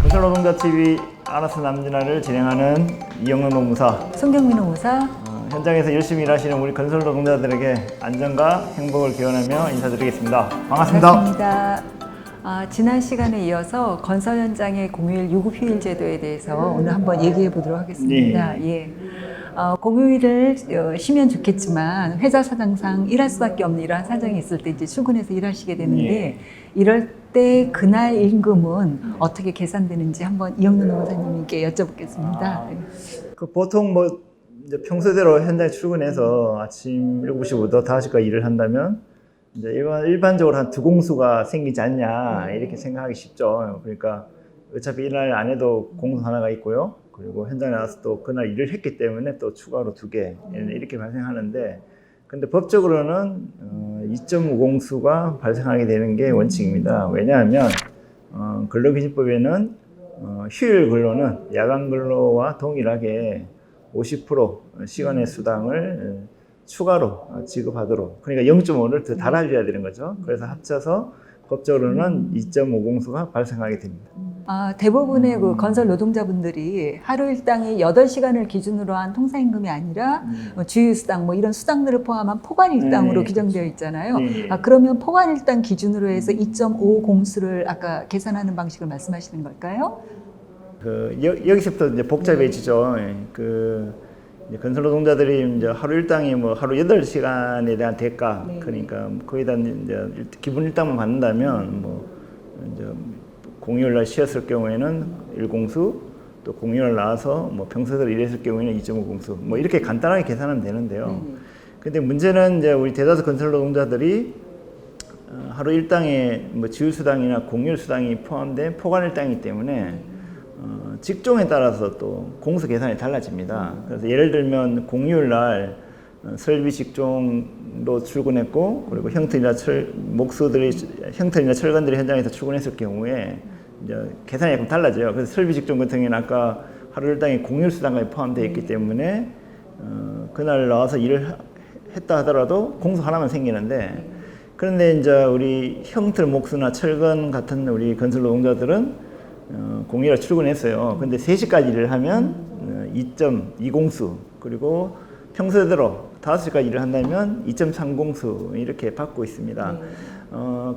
건설노동자TV 알아서 남진아를 진행하는 이영은 노무사, 송경민 노무사. 현장에서 열심히 일하시는 우리 건설노동자들에게 안전과 행복을 기원하며 인사드리겠습니다. 반갑습니다. 반갑습니다. 지난 시간에 이어서 건설 현장의 공휴일 유급휴일 제도에 대해서 오늘 한번 얘기해 보도록 하겠습니다. 네. 예. 공휴일을 쉬면 좋겠지만 회사 사정상 일할 수밖에 없는 이러한 사정이 있을 때 이제 출근해서 일하시게 되는데 네. 이럴 때 그날 임금은 어떻게 계산되는지 한번 이영근 노무사님께 여쭤보겠습니다. 보통 이제 평소대로 현장에 출근해서 아침 7시부터 5시까지 일을 한다면 이제 일반적으로 한 두 공수가 생기지 않냐 이렇게 생각하기 쉽죠. 그러니까 어차피 일날 안 해도 공수 하나가 있고요. 그리고 현장에 나와서 또 그날 일을 했기 때문에 또 추가로 2개 이렇게 발생하는데, 근데 법적으로는 2.5공수가 발생하게 되는 게 원칙입니다. 왜냐하면 근로기준법에는 휴일 근로는 야간 근로와 동일하게 50% 시간의 수당을 추가로 지급하도록, 그러니까 0.5를 더 달아줘야 되는 거죠. 그래서 합쳐서 법적으로는 2.5공수가 발생하게 됩니다. 대부분의 그 건설 노동자분들이 하루 일당이 8시간을 기준으로 한 통사임금이 아니라 주휴수당 이런 수당들을 포함한 포괄일당으로 규정되어 있잖아요. 네. 그러면 포괄일당 기준으로 해서 2.5공수를 아까 계산하는 방식을 말씀하시는 걸까요? 여기서부터 이제 복잡해지죠. 이제 건설 노동자들이 이제 하루 일당이 하루 8시간에 대한 대가, 네. 그러니까 거기다 이제 기본 일당만 받는다면 이제 공휴일 날 쉬었을 경우에는 1공수, 또 공휴일 나와서 평소대로 일했을 경우에는 2.5공수, 이렇게 간단하게 계산하면 되는데요. 근데 문제는 이제 우리 대다수 건설 노동자들이 하루 일당에 지휴수당이나 공휴일 수당이 포함된 포괄 일당이기 때문에 직종에 따라서 또 공수 계산이 달라집니다. 그래서 예를 들면 공휴일 날 설비 직종으로 출근했고, 그리고 형틀이나 형틀이나 철근들이 현장에서 출근했을 경우에 이제 계산이 약간 달라져요. 그래서 설비 직종 같은 경우는 아까 하루 일당에 공휴일 수당까지 포함되어 있기 때문에 그날 나와서 일을 했다 하더라도 공수 하나만 생기는데, 그런데 이제 우리 형틀 목수나 철근 같은 우리 건설 노동자들은 공휴일에 출근했어요. 근데 3시까지 일을 하면 2.2공수, 그리고 평소대로 5시까지 일을 한다면 2.3공수 이렇게 받고 있습니다.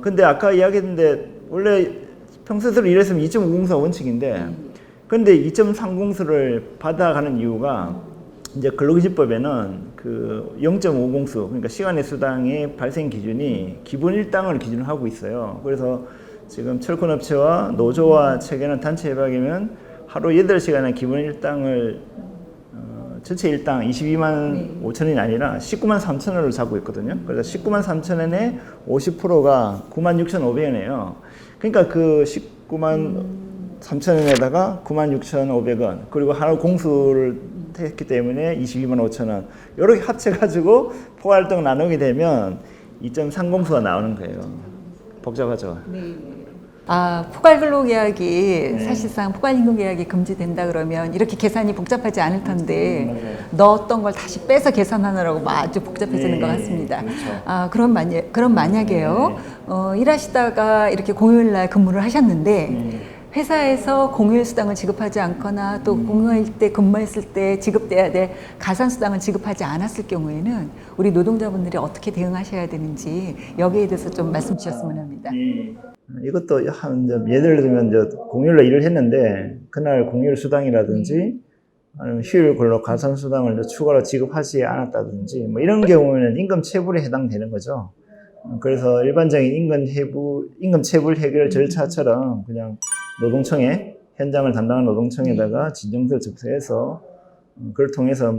근데 아까 이야기했는데 원래 평소대로 일했으면 2.5공수가 원칙인데, 근데 2.3공수를 받아가는 이유가 이제 근로기준법에는 그 0.5공수, 그러니까 시간의 수당의 발생 기준이 기본 일당을 기준으로 하고 있어요. 그래서 지금 철근업체와 노조와 체계는 단체 협약이면 하루 8시간의 기본 일당을 전체 일당 22만 5천원이 아니라 19만 3천원을 잡고 있거든요. 그래서 19만 3천원에 50%가 96,500원이에요. 그러니까 그 19만 3천원에다가 96,500원, 그리고 하루 공수를 했기 때문에 22만 5천원, 이렇게 합쳐가지고 포괄일당 나누게 되면 2.3공수가 나오는 거예요. 복잡하죠? 네. 포괄근로계약이 사실상 포괄임금계약이 금지된다 그러면 이렇게 계산이 복잡하지 않을 텐데 넣었던 걸 다시 빼서 계산하느라고 아주 복잡해지는 것 같습니다. 그렇죠. 그럼 만약에요, 일하시다가 이렇게 공휴일날 근무를 하셨는데 회사에서 공휴일 수당을 지급하지 않거나 또 공휴일 때 근무했을 때 지급돼야 될 가산 수당을 지급하지 않았을 경우에는 우리 노동자분들이 어떻게 대응하셔야 되는지 여기에 대해서 좀 말씀 주셨으면 합니다. 이것도 예를 들면 공휴일날 일을 했는데 그날 공휴일 수당이라든지 아니면 휴일 근로 가산 수당을 추가로 지급하지 않았다든지 이런 경우에는 임금 체불에 해당되는 거죠. 그래서 일반적인 임금 체불 해결 절차처럼 그냥 노동청에, 현장을 담당하는 노동청에다가 진정서를 접수해서 그걸 통해서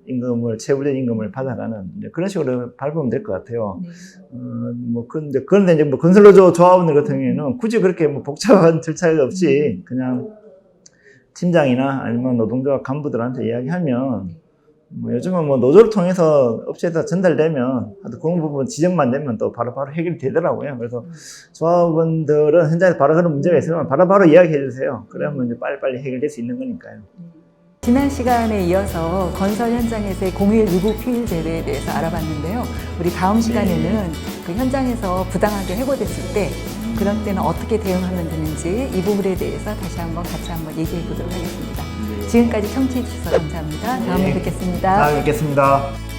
임금을, 체불된 임금을 받아가는 그런 식으로 밟으면 될 것 같아요. 그런데 이제 건설노조 조합원들 같은 경우에는 굳이 그렇게 복잡한 절차가 없이 그냥 팀장이나 아니면 노동조합 간부들한테 이야기하면 요즘은 노조를 통해서 업체에서 전달되면 그런 부분 지적만 되면 또 바로바로 해결이 되더라고요. 그래서 조합원들은 현장에서 바로 그런 문제가 있으면 바로바로 이야기해 주세요. 그러면 이제 빨리빨리 해결될 수 있는 거니까요. 지난 시간에 이어서 건설 현장에서의 공휴일 유급휴일 제도에 대해서 알아봤는데요. 우리 다음 시간에는 그 현장에서 부당하게 해고됐을 때 그런 때는 어떻게 대응하면 되는지 이 부분에 대해서 다시 한번 같이 한번 얘기해 보도록 하겠습니다. 지금까지 청취해 주셔서 감사합니다. 다음에 뵙겠습니다. 다음에 뵙겠습니다.